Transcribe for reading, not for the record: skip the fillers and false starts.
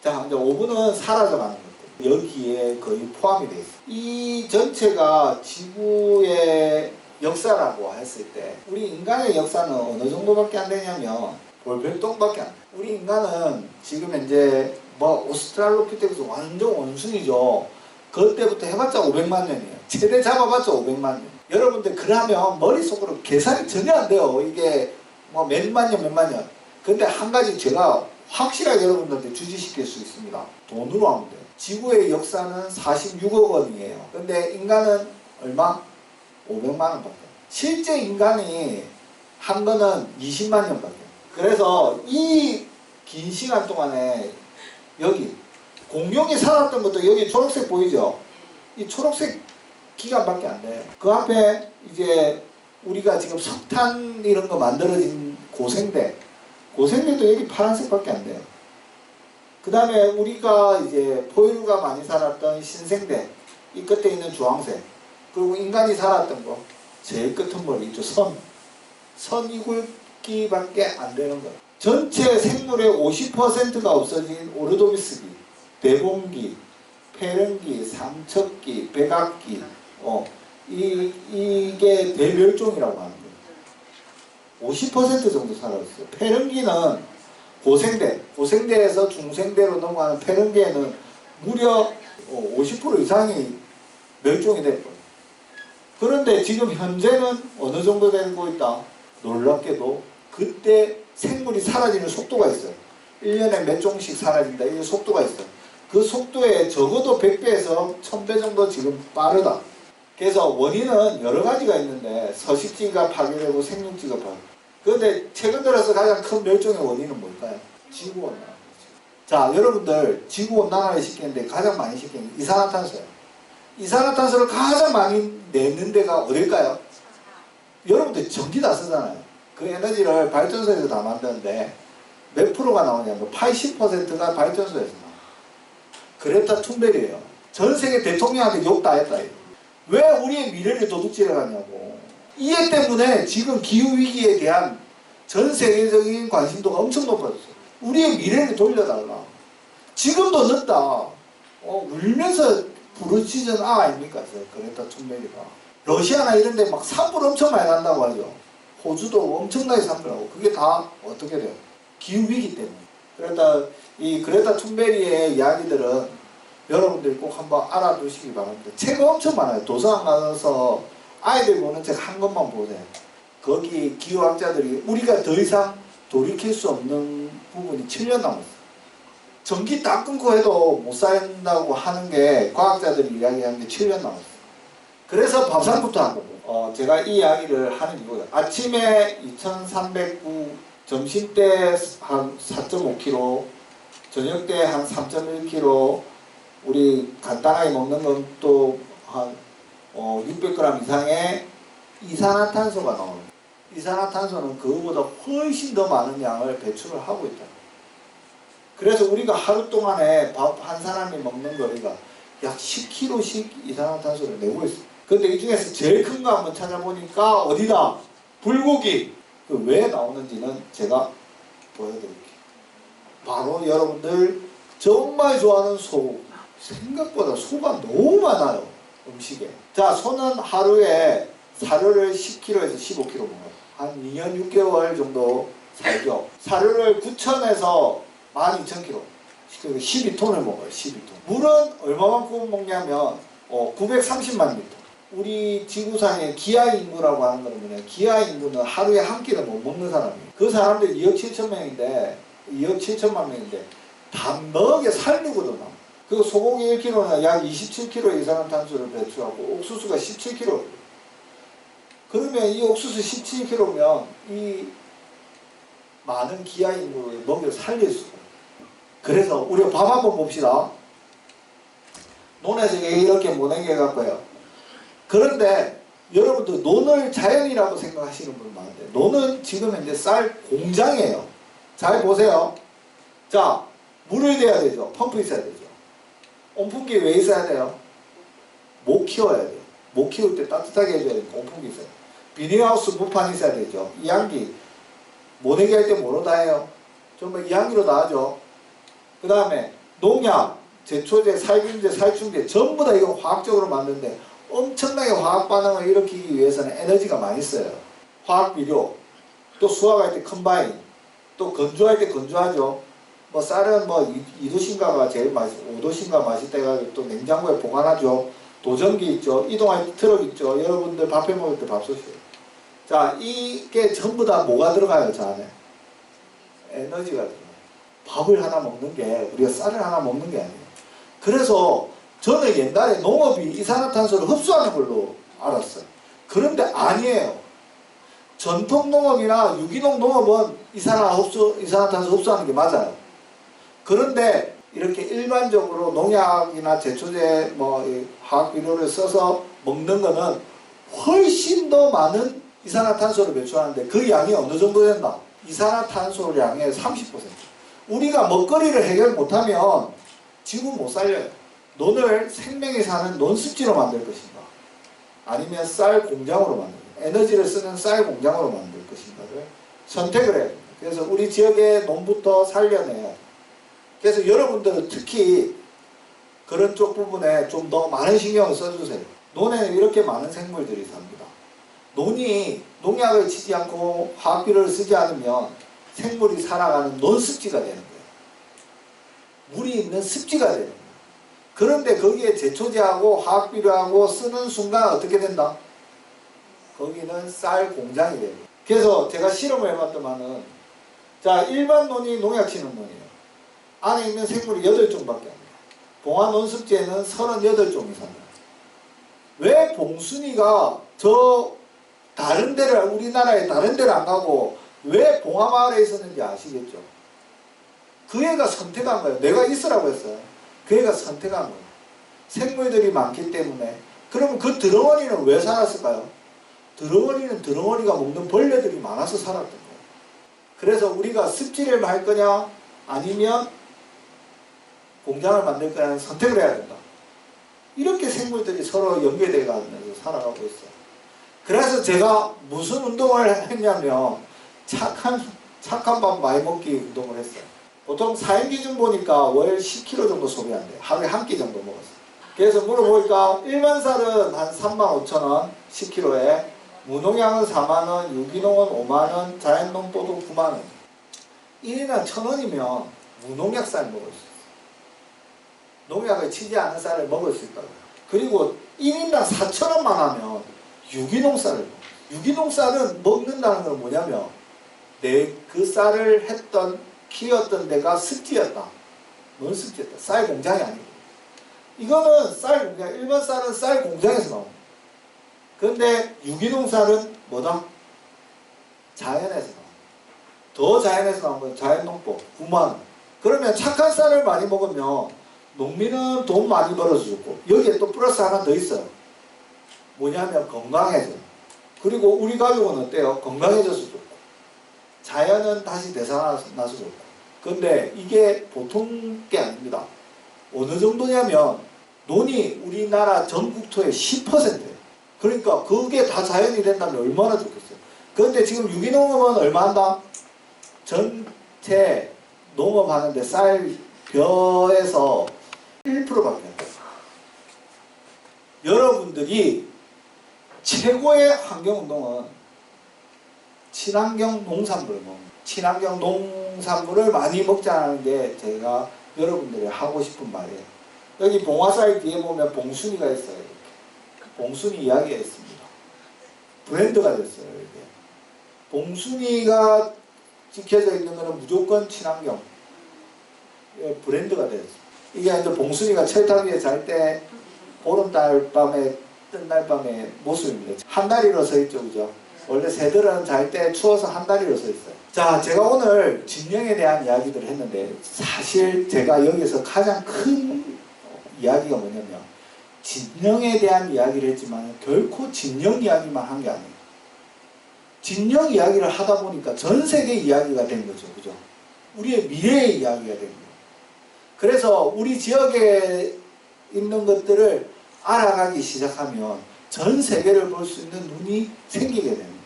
자, 이제 5분은 사라져가는 것들. 여기에 거의 포함이 돼 있어. 이 전체가 지구의 역사라고 했을 때 우리 인간의 역사는 어느 정도밖에 안 되냐면 볼별똥밖에 안 돼. 우리 인간은 지금 현재 뭐 오스트랄로피테쿠스 완전 원숭이죠. 그때부터 해봤자 500만 년이에요. 최대 잡아봤자 500만 년. 여러분들 그러면 머릿속으로 계산이 전혀 안 돼요. 이게 뭐 몇만 년 몇만 년. 근데 한 가지 제가 확실하게 여러분들한테 주지시킬 수 있습니다. 돈으로 하면 돼요. 지구의 역사는 46억 원이에요. 근데 인간은 얼마? 500만 원밖에. 실제 인간이 한 거는 20만 년밖에. 그래서 이 긴 시간 동안에 여기 공룡이 살았던 것도 여기 초록색 보이죠? 이 초록색 기간밖에 안 돼요. 그 앞에 이제 우리가 지금 석탄 이런 거 만들어진 고생대도 여기 파란색밖에 안 돼요. 그 다음에 우리가 이제 포유류가 많이 살았던 신생대, 이 끝에 있는 주황색, 그리고 인간이 살았던 거 제일 끝은 머리 있죠. 선 이굵기밖에 안 되는 거예요. 전체 생물의 50%가 없어진 오르도비스기, 대봉기, 페른기, 삼척기, 백악기, 이게 대멸종이라고 하는 거예요. 50% 정도 사라졌어요. 페른기는 고생대에서 중생대로 넘어가는 페른기에는 무려 50% 이상이 멸종이 될 거예요. 그런데 지금 현재는 어느 정도 되고 있다? 놀랍게도 그때 생물이 사라지는 속도가 있어요. 1년에 몇 종씩 사라진다. 이 속도가 있어요. 그 속도에 적어도 100배에서 1000배 정도 지금 빠르다. 그래서 원인은 여러 가지가 있는데 서식지가 파괴되고 생육지가 파괴되고. 그런데 최근 들어서 가장 큰 멸종의 원인은 뭘까요? 지구온난화. 자, 여러분들 지구온난화를 시키는데 가장 많이 시키는 게 이산화탄소예요. 이산화탄소를 가장 많이 내는 데가 어딜까요? 여러분들 전기 다 쓰잖아요. 그 에너지를 발전소에서 다 만드는데 몇 프로가 나오냐면 80%가 발전소에서 나와요. 그레타 툰베리예요. 전 세계 대통령한테 욕 다 했다. 왜 우리의 미래를 도둑질해 가냐고. 이해 때문에 지금 기후위기에 대한 전 세계적인 관심도가 엄청 높아졌어요. 우리의 미래를 돌려달라. 지금도 늦다. 울면서 부르짖은 아닙니까? 그레타 툰베리가. 러시아나 이런 데 막 산불 엄청 많이 난다고 하죠. 호주도 엄청나게 산불하고. 그게 다 어떻게 돼요? 기후위기 때문에. 그러니까 이 그레타 툰베리의 이야기들은 여러분들이 꼭 한번 알아두시기 바랍니다. 책 엄청 많아요. 도서관 가서 아이들 보는 책 한 권만 보세요. 거기 기후학자들이 우리가 더 이상 돌이킬 수 없는 부분이 7년 남았어요. 전기 다 끊고 해도 못 산다고 하는 게 과학자들이 이야기하는 게 7년 남았어요. 그래서 밥상부터 한 거고. 제가 이 이야기를 하는 이유가 아침에 2309, 점심 때 한 4.5kg, 저녁 때 한 3.1kg, 우리 간단하게 먹는 건 또 한 600g 이상의 이산화탄소가 나오는. 이산화탄소는 그거보다 훨씬 더 많은 양을 배출을 하고 있다. 그래서 우리가 하루 동안에 밥 한 사람이 먹는 거리가 약 10kg씩 이산화탄소를 내고 있어요. 근데 이 중에서 제일 큰 거 한번 찾아보니까 어디다? 불고기. 왜 나오는지는 제가 보여드릴게요. 바로 여러분들 정말 좋아하는 소. 생각보다 소가 너무 많아요. 음식에. 자, 소는 하루에 사료를 10kg에서 15kg 먹어요. 한 2년 6개월 정도 살죠. 사료를 9,000에서 12,000kg. 12톤을 먹어요. 12톤. 물은 얼마만큼 먹냐면 930만 리터. 우리 지구상의 기아 인구라고 하는 거는 뭐냐. 기아 인구는 하루에 한 끼를 못 먹는 사람이에요. 그 사람들이 2억 7천 명인데 2억 7천만 명인데 단박에 살리고도 나와. 그 소고기 1kg는 약 27kg 이산화탄소를 배출하고 옥수수가 17kg. 그러면 이 옥수수 17kg면 이 많은 기아 인구를 먹여 살릴 수가 있어요. 그래서 우리가 밥 한번 봅시다. 논에서 이렇게 모내게 해갖고요. 그런데 여러분들 논을 자연이라고 생각하시는 분 많은데 논은 지금 현재 쌀 공장이에요. 잘 보세요. 자, 물을 대야 되죠. 펌프 있어야 되죠. 온풍기 왜 있어야 돼요? 못 키워야 돼요. 못 키울 때 따뜻하게 해줘야 되니까 온풍기 있어요. 비닐하우스 무판 있어야 되죠. 이항기 모내기 할 때 뭐로 다 해요? 전부 이항기로 다 하죠. 그 다음에 농약, 제초제, 살균제, 살충제 전부 다 이건 화학적으로 만드는데 엄청나게 화학 반응을 일으키기 위해서는 에너지가 많이 써요. 화학 비료, 또 수확할 때 컴바인, 또 건조할 때 건조하죠. 뭐 쌀은 뭐 2도신가가 제일 맛있고 5도신가 맛있대가지고 또 냉장고에 보관하죠. 도전기 있죠. 이동할 때 트럭 있죠. 여러분들 밥해 먹을 때 밥솥이에요. 자, 이게 전부 다 뭐가 들어가요, 저 안에? 에너지가 들어가요. 밥을 하나 먹는 게 우리가 쌀을 하나 먹는 게 아니에요. 그래서 저는 옛날에 농업이 이산화탄소를 흡수하는 걸로 알았어요. 그런데 아니에요. 전통 농업이나 유기농 농업은 이산화탄소 흡수하는 게 맞아요. 그런데 이렇게 일반적으로 농약이나 제초제, 뭐 화학 비료를 써서 먹는 거는 훨씬 더 많은 이산화탄소를 배출하는데 그 양이 어느 정도 된다? 이산화탄소량의 30%. 우리가 먹거리를 해결 못하면 지구 못 살려요. 논을 생명이 사는 논습지로 만들 것인가? 아니면 쌀 공장으로 만들 것인가? 에너지를 쓰는 쌀 공장으로 만들 것인가를 선택을 해야 됩니다. 그래서 우리 지역의 논부터 살려내야 돼요. 그래서 여러분들은 특히 그런 쪽 부분에 좀 더 많은 신경을 써주세요. 논에는 이렇게 많은 생물들이 삽니다. 논이 농약을 치지 않고 화학비료를 쓰지 않으면 생물이 살아가는 논습지가 되는 거예요. 물이 있는 습지가 되는 거예요. 그런데 거기에 제초제하고 화학비료하고 쓰는 순간 어떻게 된다? 거기는 쌀 공장이 돼요. 그래서 제가 실험을 해봤더만은, 자, 일반 논이 농약 치는 논이에요. 안에 있는 생물이 8종밖에 안 돼요. 봉화 논습지에는 38종이 삽니다. 왜 봉순이가 저 다른 데를, 우리나라의 다른 데를 안 가고 왜 봉화마을에 있었는지 아시겠죠? 그 애가 선택한 거예요. 내가 있으라고 했어요. 그 애가 선택한 거예요. 생물들이 많기 때문에. 그러면 그 드렁어리는 왜 살았을까요? 드렁어리는 드렁어리가 먹는 벌레들이 많아서 살았던 거예요. 그래서 우리가 습지를 할 거냐 아니면 공장을 만들 거냐는 선택을 해야 된다. 이렇게 생물들이 서로 연계되어 가면서 살아가고 있어요. 그래서 제가 무슨 운동을 했냐면 착한 밥 많이 먹기 운동을 했어요. 보통 4인 기준 보니까 월 10kg 정도 소비한대요. 하루에 한 끼 정도 먹었어요. 그래서 물어보니까 일반 쌀은 한 35,000원 10kg에, 무농약은 4만원, 유기농은 5만원, 자연농포도 9만원. 1인당 1,000원이면 무농약 쌀 먹을 수 있어요. 농약을 치지 않은 쌀을 먹을 수 있다고요. 그리고 1인당 4,000원만 하면 유기농 쌀을 먹어요. 유기농 쌀은 먹는다는 건 뭐냐면 그 쌀을 키웠던 데가 습지였다. 뭔 습지였다? 쌀 공장이 아니고. 이거는 쌀 공장, 일반 쌀은 쌀 공장에서 나옵니다. 그런데 유기농 쌀은 뭐다? 자연에서 나옵니다. 더 자연에서 나온 건 자연농법 9만원. 그러면 착한 쌀을 많이 먹으면 농민은 돈 많이 벌어주고 여기에 또 플러스 하나 더 있어요. 뭐냐면 건강해져요. 그리고 우리 가족은 어때요? 건강해져서 좋고 자연은 다시 되살아나서 좋고. 근데 이게 보통 게 아닙니다. 어느 정도냐면 논이 우리나라 전국토의 10%예요. 그러니까 그게 다 자연이 된다면 얼마나 좋겠어요. 그런데 지금 유기농업은 얼마 한다? 전체 농업하는데 쌀 벼에서 1%밖에 안 돼요. 여러분들이 최고의 환경운동은 친환경 농산물을 먹는, 친환경 농산물을 많이 먹자는 게 제가 여러분들이 하고 싶은 말이에요. 여기 봉화쌀 뒤에 보면 봉순이가 있어요. 이렇게. 봉순이 이야기가 있습니다. 브랜드가 됐어요. 이렇게. 봉순이가 찍혀져 있는 것은 무조건 친환경 브랜드가 됐어요. 이게 이제 봉순이가 철탑 위에 잘 때 보름달 밤에 뜬 날 밤의 모습입니다. 한 다리로 서 있죠, 그죠? 원래 새들은 잘 때 추워서 한 다리로 서 있어요. 자, 제가 오늘 진영에 대한 이야기들을 했는데 사실 제가 여기서 가장 큰 이야기가 뭐냐면 진영에 대한 이야기를 했지만 결코 진영 이야기만 한 게 아니에요. 진영 이야기를 하다 보니까 전 세계 이야기가 된 거죠, 그죠? 우리의 미래의 이야기가 된 거예요. 그래서 우리 지역에 있는 것들을 알아가기 시작하면 전 세계를 볼 수 있는 눈이 생기게 됩니다.